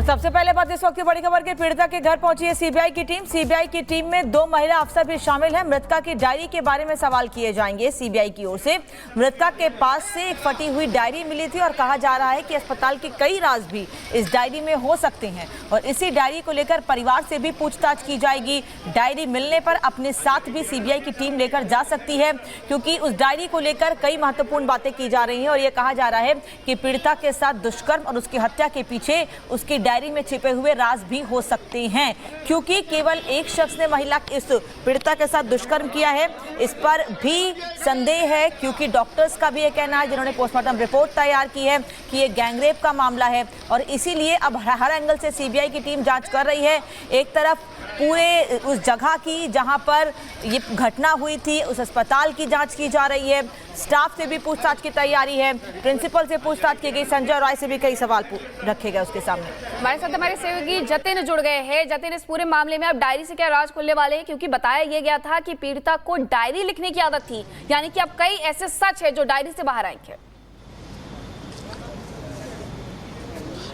सबसे पहले बात इस वक्त की बड़ी खबर के पीड़िता के घर पहुंची है सीबीआई की टीम। सीबीआई की टीम में 2 महिला अफसर भी शामिल हैं। मृतका की डायरी के बारे में सवाल किए जाएंगे सीबीआई की ओर से। मृतका के पास से एक फटी हुई डायरी मिली थी और कहा जा रहा है कि अस्पताल के कई राज भी इस डायरी में हो सकते हैं और इसी डायरी को लेकर परिवार से भी पूछताछ की जाएगी। डायरी मिलने पर अपने साथ भी सीबीआई की टीम लेकर जा सकती है, क्योंकि उस डायरी को लेकर कई महत्वपूर्ण बातें की जा रही हैं और यह कहा जा रहा है कि पीड़िता के साथ दुष्कर्म और उसकी हत्या के पीछे उसकी डायरी में छिपे हुए राज भी हो सकते हैं, क्योंकि केवल एक शख्स ने महिला इस पीड़िता के साथ दुष्कर्म किया है, इस पर भी संदेह है। क्योंकि डॉक्टर्स का भी ये कहना है, जिन्होंने पोस्टमार्टम रिपोर्ट तैयार की है, कि ये गैंगरेप का मामला है और इसीलिए अब हर एंगल से सीबीआई की टीम जांच कर रही है। एक तरफ पूरे उस जगह की जहां पर ये घटना हुई थी, उस अस्पताल की जांच की जा रही है, स्टाफ से भी पूछताछ की तैयारी है, प्रिंसिपल से पूछताछ की गई, संजय रॉय से भी कई सवाल रखे गए उसके सामने। हमारे साथ हमारे सहयोगी जतिन जुड़ गए हैं। जतिन, इस पूरे मामले में अब डायरी से क्या राज खुलने वाले हैं, क्योंकि बताया यह गया था कि पीड़िता को डायरी लिखने की आदत थी, यानी कि अब कई ऐसे सच है जो डायरी से बाहर आएंगे।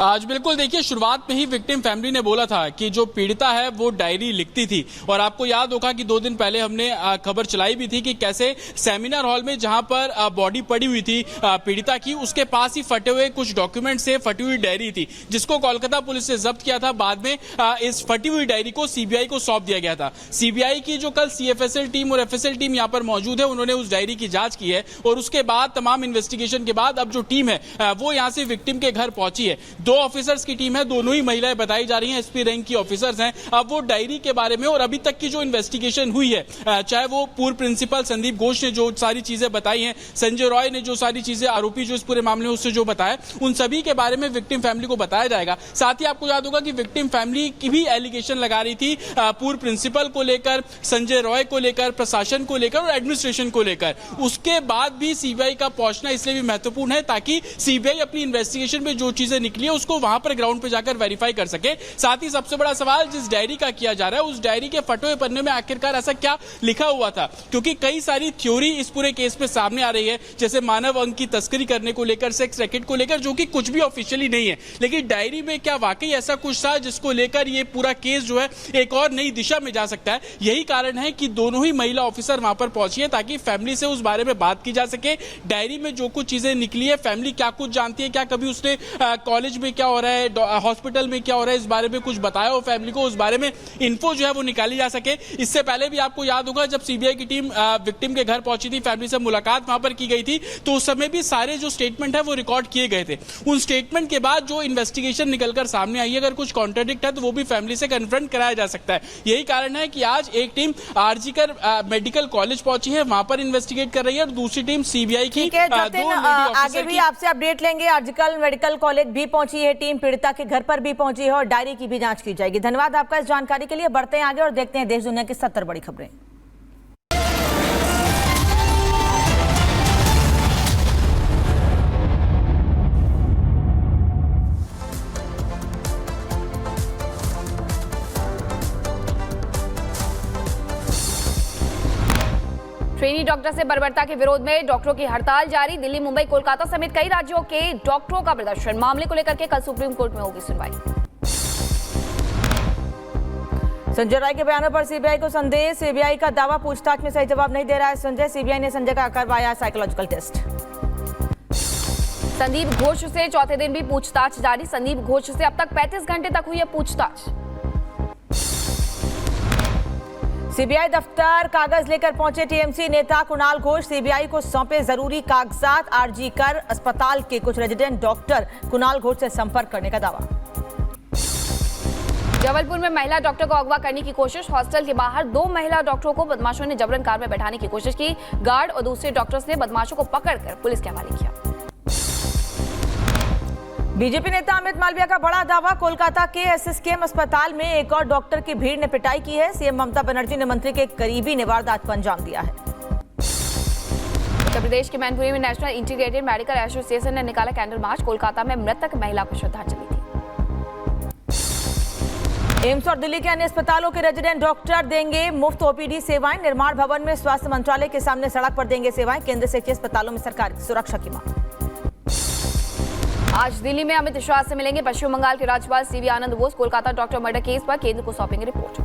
आज बिल्कुल देखिए, शुरुआत में ही विक्टिम फैमिली ने बोला था कि जो पीड़िता है वो डायरी लिखती थी और आपको याद होगा कि 2 दिन पहले हमने खबर चलाई भी थी कि कैसे सेमिनार हॉल में जहां पर बॉडी पड़ी हुई थी पीड़िता की, उसके पास ही फटे हुए कुछ डॉक्यूमेंट से फटी हुई डायरी थी, जिसको कोलकाता पुलिस ने जब्त किया था। बाद में इस फटी हुई डायरी को सीबीआई को सौंप दिया गया था। सीबीआई की जो कल सीएफएसएल टीम और एफएसएल टीम यहां पर मौजूद है, उन्होंने उस डायरी की जांच की है और उसके बाद तमाम इन्वेस्टिगेशन के बाद अब जो टीम है वो यहां से विक्टिम के घर पहुंची है। 2 ऑफिसर्स की टीम है, दोनों ही महिलाएं बताई जा रही हैं, एसपी रैंक की ऑफिसर्स हैं। अब वो डायरी के बारे में और अभी तक की जो इन्वेस्टिगेशन हुई है, चाहे वो पूर्व प्रिंसिपल संदीप घोष ने जो सारी चीजें बताई हैं, संजय रॉय ने जो सारी चीजें, आरोपी जो इस पूरे मामले में उससे जो बताया, उन सभी के बारे में विक्टिम फैमिली को बताया जाएगा। साथ ही आपको याद होगा कि विक्टिम फैमिली की भी एलिगेशन लगा रही थी पूर्व प्रिंसिपल को लेकर, संजय रॉय को लेकर, प्रशासन को लेकर और एडमिनिस्ट्रेशन को लेकर। उसके बाद भी सीबीआई का पहुंचना इसलिए भी महत्वपूर्ण है ताकि सीबीआई अपनी इन्वेस्टिगेशन में जो चीजें निकली है उसको वहां पर ग्राउंड पे जाकर वेरीफाई कर सके। साथ ही सबसे बड़ा सवाल जिस डायरी का किया जा रहा है, उस डायरी के फटे हुए पन्ने में आखिरकार ऐसा क्या लिखा हुआ था, क्योंकि कई सारी थ्योरी इस पूरे केस में सामने आ रही है, जैसे मानव अंग की तस्करी करने को लेकर, सेक्स रैकेट को लेकर, जो कि कुछ भी ऑफिशियली नहीं है, लेकिन डायरी में क्या वाकई ऐसा कुछ था जिसको लेकर ये पूरा केस जो है एक और नई दिशा में जा सकता है। यही कारण है कि दोनों ही महिला ऑफिसर वहां पर पहुंची है ताकि फैमिली से उस बारे में बात की जा सके। डायरी में जो कुछ चीजें निकली है, फैमिली क्या कुछ जानती है, क्या कभी उसने कॉलेज में क्या हो रहा है, हॉस्पिटल में क्या हो रहा है, इस बारे में कुछ बताया हो फैमिली को, उस बारे में इन्फो जो है वो निकाली जा सके। इससे पहले भी आपको याद होगा जब सीबीआई की टीम विक्टिम के घर पहुंची थी, फैमिली से मुलाकात वहां पर की गई थी, तो उस समय भी सारे जो स्टेटमेंट है वो रिकॉर्ड किए गए थे। उन स्टेटमेंट के बाद जो इन्वेस्टिगेशन निकलकर सामने आई है, अगर कुछ कॉन्ट्राडिक्ट है तो वो भी फैमिली से कन्फ्रंट कराया जा सकता है। यही कारण है कि आज एक टीम आरजीकर मेडिकल कॉलेज पहुंची है, वहां पर इन्वेस्टिगेट कर रही है और दूसरी टीम सीबीआई की आगे भी आपसे अपडेट लेंगे। आरजीकर मेडिकल कॉलेज भी पहुंची है टीम, पीड़िता के घर पर भी पहुंची है और डायरी की भी जांच की जाएगी। धन्यवाद आपका इस जानकारी के लिए। बढ़ते हैं आगे और देखते हैं देश दुनिया की 70 बड़ी खबरें। ट्रेनी डॉक्टर से बर्बरता के विरोध में डॉक्टरों की हड़ताल जारी। दिल्ली, मुंबई, कोलकाता समेत कई राज्यों के डॉक्टरों का प्रदर्शन। मामले को लेकर के कल सुप्रीम कोर्ट में होगी सुनवाई। संजय राय के बयानों पर सीबीआई को संदेह। सीबीआई का दावा पूछताछ में सही जवाब नहीं दे रहा है संजय। सीबीआई ने संजय का करवाया साइकोलॉजिकल टेस्ट। संदीप घोष से चौथे दिन भी पूछताछ जारी। संदीप घोष से अब तक 35 घंटे तक हुई है पूछताछ। सीबीआई दफ्तर कागज लेकर पहुंचे टीएमसी नेता कुणाल घोष। सीबीआई को सौंपे जरूरी कागजात। आरजीकर अस्पताल के कुछ रेजिडेंट डॉक्टर कुणाल घोष से संपर्क करने का दावा। जबलपुर में महिला डॉक्टर को अगवा करने की कोशिश। हॉस्टल के बाहर 2 महिला डॉक्टरों को बदमाशों ने जबरन कार में बैठाने की कोशिश की। गार्ड और दूसरे डॉक्टर्स ने बदमाशों को पकड़कर पुलिस के हवाले किया। बीजेपी नेता अमित मालविया का बड़ा दावा। कोलकाता के एसएसकेएम अस्पताल में एक और डॉक्टर की भीड़ ने पिटाई की है। सीएम ममता बनर्जी ने मंत्री के करीबी ने वारदात को अंजाम दिया है। उत्तर प्रदेश के मैनपुरी में नेशनल इंटीग्रेटेड मेडिकल एसोसिएशन ने निकाला कैंडल मार्च। कोलकाता में मृतक महिला को श्रद्धांजलि दी। एम्स और दिल्ली के अन्य अस्पतालों के रेजिडेंट डॉक्टर देंगे मुफ्त ओपीडी सेवाएं। निर्माण भवन में स्वास्थ्य मंत्रालय के सामने सड़क पर देंगे सेवाएं। केंद्र से 6 अस्पतालों में सरकार की सुरक्षा की मांग। आज दिल्ली में अमित शाह से मिलेंगे पश्चिम बंगाल के राज्यपाल CV Ananda Bose. Kolkata doctor murder case पर केंद्र को सौंपेंगे रिपोर्ट।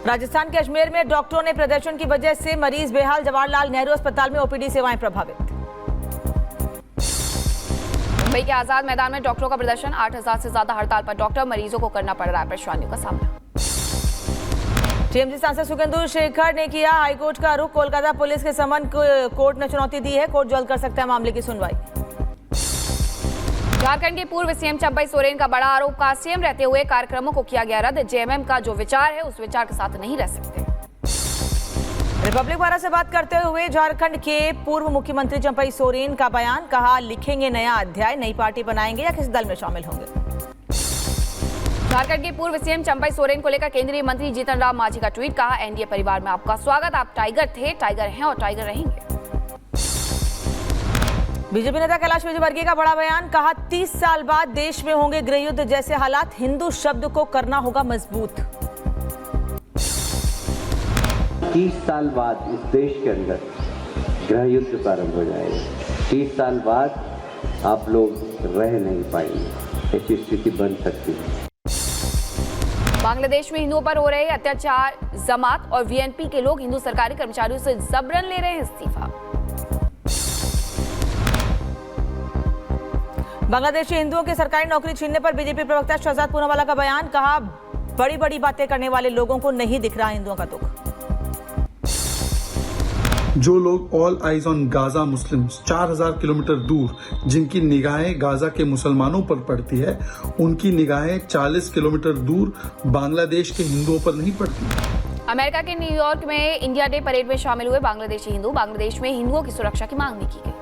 राजस्थान के अजमेर में डॉक्टरों ने प्रदर्शन की वजह से मरीज बेहाल, जवाहरलाल नेहरू अस्पताल में ओपीडी सेवाएं प्रभावित। मुंबई के आजाद मैदान में डॉक्टरों का प्रदर्शन, 8000 से ज्यादा हड़ताल पर डॉक्टर, मरीजों को करना पड़ रहा है परेशानियों का सामना। टीएमसी सांसद सुखेंदु शेखर ने किया हाईकोर्ट का रुख, कोलकाता पुलिस के समन को कोर्ट ने चुनौती दी है, कोर्ट जल्द कर सकता है मामले की सुनवाई। झारखंड के पूर्व सीएम चंपई सोरेन का बड़ा आरोप, का सीएम रहते हुए कार्यक्रमों को किया गया रद्द, जेएमएम का जो विचार है उस विचार के साथ नहीं रह सकते। रिपब्लिक वार्ता से बात करते हुए झारखंड के पूर्व मुख्यमंत्री चंपई सोरेन का बयान, कहा लिखेंगे नया अध्याय, नई पार्टी बनाएंगे या किस दल में शामिल होंगे। झारखंड के पूर्व सीएम चंपई सोरेन को लेकर केंद्रीय मंत्री जीतन राम मांझी का ट्वीट, कहा एनडीए परिवार में आपका स्वागत, आप टाइगर थे, टाइगर हैं और टाइगर रहेंगे। बीजेपी नेता कैलाश विजयवर्गीय का बड़ा बयान, कहा 30 साल बाद देश में होंगे गृह युद्ध जैसे हालात, हिंदू शब्द को करना होगा मजबूत। 30 साल बाद इस देश के अंदर गृह युद्ध प्रारंभ हो जाएगा। 30 साल बाद आप लोग रह नहीं पाएंगे, ऐसी स्थिति बन सकती है। बांग्लादेश में हिंदुओं पर हो रहे अत्याचार, जमात और वीएनपी के लोग हिंदू सरकारी कर्मचारियों से जबरन ले रहे हैं इस्तीफा। बांग्लादेशी हिंदुओं की सरकारी नौकरी छीनने पर बीजेपी प्रवक्ता शहजाद पूनावाला का बयान, कहा बड़ी बड़ी बातें करने वाले लोगों को नहीं दिख रहा हिंदुओं का दुख। जो लोग all eyes on Gaza Muslims 4000 kilometre दूर जिनकी निगाहें गाजा के मुसलमानों पर पड़ती है, उनकी निगाहें 40 किलोमीटर दूर बांग्लादेश के हिंदुओं पर नहीं पड़ती। अमेरिका के न्यूयॉर्क में इंडिया डे परेड में शामिल हुए बांग्लादेशी हिंदू, बांग्लादेश में हिंदुओं की सुरक्षा की मांग भी की गई।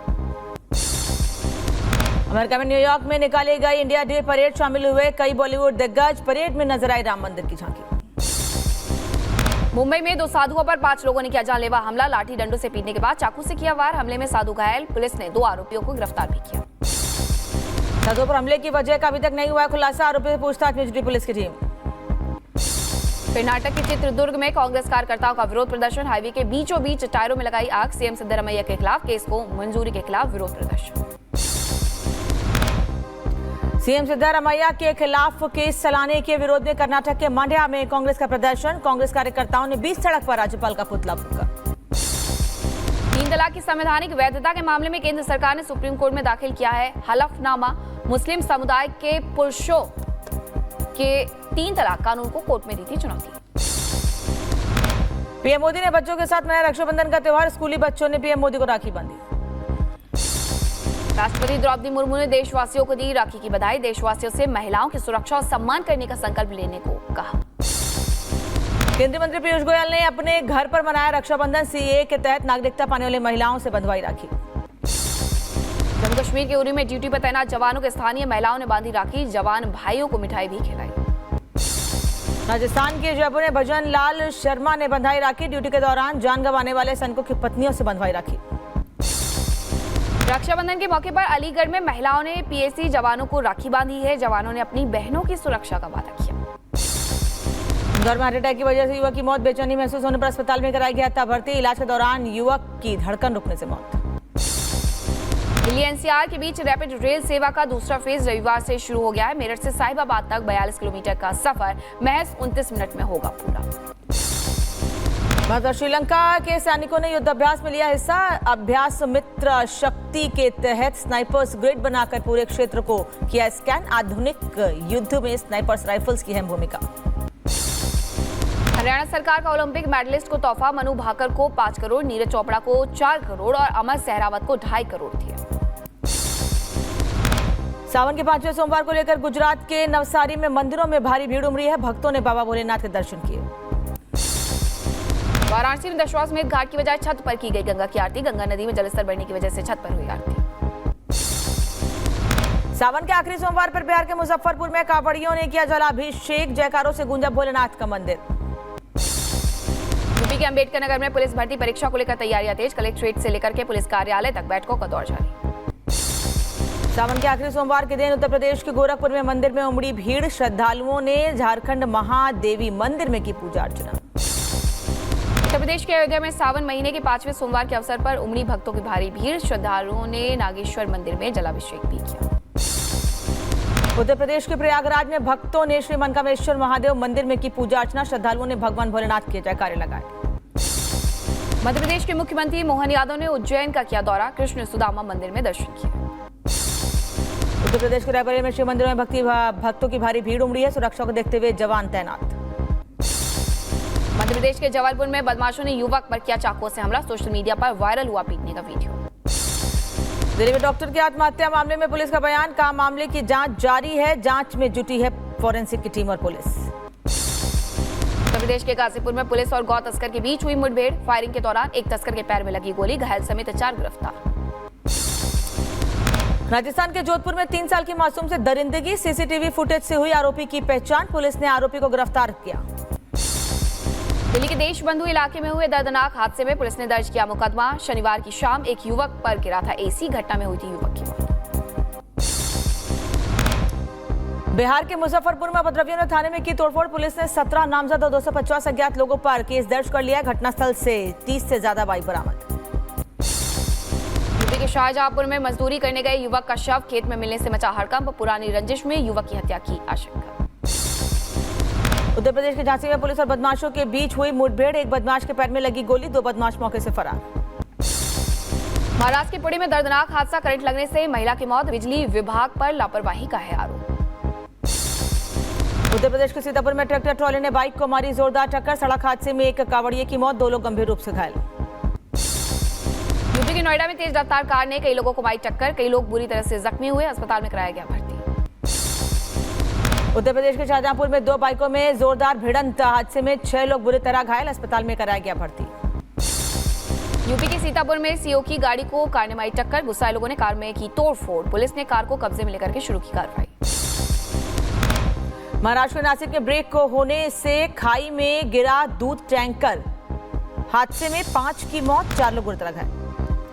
अमेरिका में न्यूयॉर्क में निकाली गई इंडिया डे परेड, शामिल हुए कई बॉलीवुड दिग्गज, परेड में नजर आई राम मंदिर की झांकी। मुंबई में 2 साधुओं पर 5 लोगों ने किया जानलेवा हमला, लाठी डंडों से पीटने के बाद चाकू से किया वार, हमले में साधु घायल, पुलिस ने 2 आरोपियों को गिरफ्तार भी किया। साधुओं पर हमले की वजह का अभी तक नहीं हुआ खुलासा, आरोपियों से पूछताछ में जुटी पुलिस की टीम। कर्नाटक के चित्रदुर्ग में कांग्रेस कार्यकर्ताओं का विरोध प्रदर्शन, हाईवे के बीचों बीच टायरों में लगाई आग, सीएम सिद्धरामैया के खिलाफ केस को मंजूरी के खिलाफ विरोध प्रदर्शन। सीएम सिद्धरामैया के खिलाफ केस चलाने के विरोध में कर्नाटक के मांड्या में कांग्रेस का प्रदर्शन, कांग्रेस कार्यकर्ताओं ने बीच सड़क पर राज्यपाल का पुतला फूंका। 3 तलाक की संवैधानिक वैधता के मामले में केंद्र सरकार ने सुप्रीम कोर्ट में दाखिल किया है हलफनामा, मुस्लिम समुदाय के पुरुषों के 3 तलाक कानून को कोर्ट में दी थी चुनौती। पीएम मोदी ने बच्चों के साथ मनाया रक्षाबंधन का त्यौहार, स्कूली बच्चों ने पीएम मोदी को राखी बांधी। राष्ट्रपति द्रौपदी मुर्मू ने देशवासियों को दी राखी की बधाई, देशवासियों से महिलाओं की सुरक्षा और सम्मान करने का संकल्प लेने को कहा। केंद्रीय मंत्री पीयूष गोयल ने अपने घर पर मनाया रक्षाबंधन, सीएए के तहत नागरिकता पाने वाली महिलाओं से बंधवाई राखी। जम्मू कश्मीर के उरी में ड्यूटी पर तैनात जवानों के स्थानीय महिलाओं ने बांधी राखी, जवान भाइयों को मिठाई भी खिलाई। राजस्थान के जयपुर में भजन लाल शर्मा ने बंधाई राखी, ड्यूटी के दौरान जान गंवाने वाले सैनिकों की पत्नियों से बंधवाई राखी। रक्षाबंधन के मौके पर अलीगढ़ में महिलाओं ने पीएसी जवानों को राखी बांधी है, जवानों ने अपनी बहनों की सुरक्षा का वादा किया। इंदौर में हार्ट अटैक की वजह से युवक की मौत, बेचैनी महसूस होने पर अस्पताल में कराई गया था भर्ती, इलाज के दौरान युवक की धड़कन रुकने से मौत। दिल्ली एनसीआर के बीच रैपिड रेल सेवा का दूसरा फेज रविवार से शुरू हो गया है, मेरठ से साहिबाबाद तक 42 किलोमीटर का सफर महज 29 मिनट में होगा पूरा। भारत और श्रीलंका के सैनिकों ने युद्धाभ्यास में लिया हिस्सा, अभ्यास मित्र शक्ति के तहत स्नाइपर्स ग्रिड बनाकर पूरे क्षेत्र को किया स्कैन, आधुनिक युद्ध में स्नाइपर्स राइफल्स की अहम भूमिका। हरियाणा सरकार का ओलंपिक मेडलिस्ट को तोहफा, मनु भाकर को 5 करोड़, नीरज चोपड़ा को 4 करोड़ और अमर सहरावत को 2.5 करोड़ दिए। सावन के 5वें सोमवार को लेकर गुजरात के नवसारी में मंदिरों में भारी भीड़ उमड़ी है, भक्तों ने बाबा भोलेनाथ के दर्शन किए। वाराणसी में दशाश्वमेध घाट की बजाय छत पर की गई गंगा की आरती, गंगा नदी में जलस्तर बढ़ने की वजह से छत पर हुई आरती। सावन के आखिरी सोमवार पर बिहार के मुजफ्फरपुर में कांवड़ियों ने किया जलाभिषेक, जयकारों से गूंजा भोलेनाथ का मंदिर। यूपी के अंबेडकर नगर में पुलिस भर्ती परीक्षा को लेकर तैयारियां तेज, कलेक्ट्रेट से लेकर के पुलिस कार्यालय तक बैठकों का दौर जारी। सावन के आखिरी सोमवार के दिन उत्तर प्रदेश के गोरखपुर में मंदिर में उमड़ी भीड़, श्रद्धालुओं ने झारखंड महादेवी मंदिर में की पूजा अर्चना। उत्तर प्रदेश के अयोध्या में सावन महीने के 5वें सोमवार के अवसर पर उमड़ी भक्तों की भारी भीड़। श्रद्धालुओं ने नागेश्वर मंदिर में जलाभिषेक भी किया। उत्तर प्रदेश के प्रयागराज में भक्तों ने श्री मनकामेश्वर महादेव मंदिर में की पूजा अर्चना। श्रद्धालुओं ने भगवान भोलेनाथ के जयकारे लगाए। मध्य प्रदेश के मुख्यमंत्री मोहन यादव ने उज्जैन का किया दौरा। कृष्ण सुदामा मंदिर में दर्शन किया। उत्तर प्रदेश के रायबरेली में शिव मंदिरों में भक्तों की भारी भीड़ उमड़ी है। सुरक्षा को देखते हुए जवान तैनात। मध्य प्रदेश के जबलपुर में बदमाशों ने युवक पर किया चाकुओं से हमला। सोशल मीडिया पर वायरल हुआ पीटने का वीडियो। दिल्ली में डॉक्टर की आत्महत्या मामले में पुलिस का बयान। कहा मामले की जांच जारी है। जांच में जुटी है फॉरेंसिक की टीम और पुलिस। उत्तर प्रदेश के गाजीपुर में पुलिस और गौ तस्कर के बीच हुई मुठभेड़। फायरिंग के दौरान एक तस्कर के पैर में लगी गोली। घायल समेत 4 गिरफ्तार। राजस्थान के जोधपुर में 3 साल की मासूम से दरिंदगी। सीसीटीवी फुटेज से हुई आरोपी की पहचान। पुलिस ने आरोपी को गिरफ्तार किया। दिल्ली के देशबंधु इलाके में हुए दर्दनाक हादसे में पुलिस ने दर्ज किया मुकदमा। शनिवार की शाम एक युवक पर गिरा था एसी। घटना में हुई थी युवक की मौत। बिहार के मुजफ्फरपुर में उपद्रवियों ने थाने में की तोड़फोड़। पुलिस ने 17 नामजद और 250 अज्ञात लोगों पर केस दर्ज कर लिया। घटनास्थल से 30 से ज्यादा बाइक बरामद। यूपी के शाहजहांपुर में मजदूरी करने गए युवक का शव खेत में मिलने से मचा हड़कंप। पुरानी रंजिश में युवक की हत्या की आशंका। उत्तर प्रदेश के झांसी में पुलिस और बदमाशों के बीच हुई मुठभेड़। एक बदमाश के पैर में लगी गोली। 2 बदमाश मौके से फरार। महाराष्ट्र के पुणे में दर्दनाक हादसा। करंट लगने से महिला की मौत। बिजली विभाग पर लापरवाही का है आरोप। उत्तर प्रदेश के सीतापुर में ट्रैक्टर ट्रॉली ने बाइक को मारी जोरदार टक्कर। सड़क हादसे में एक कांवड़िए की मौत। 2 लोग गंभीर रूप से घायल। यूपी के नोएडा में तेज रफ्तार कार ने कई लोगों को मारी टक्कर। कई लोग बुरी तरह से जख्मी हुए। अस्पताल में कराया गया भर्ती। उत्तर प्रदेश के शाहजहांपुर में 2 बाइकों में जोरदार भिड़ंत। हादसे में 6 लोग बुरी तरह घायल। अस्पताल में कराया गया भर्ती। यूपी के सीतापुर में सीओ की गाड़ी को कार ने मारी टक्कर। गुस्साए लोगों ने कार में की तोड़फोड़। पुलिस ने कार को कब्जे में लेकर के शुरू की कार्रवाई। महाराष्ट्र के नासिक में ब्रेक को होने से खाई में गिरा दूध टैंकर। हादसे में 5 की मौत। 4 लोग बुरी तरह घायल।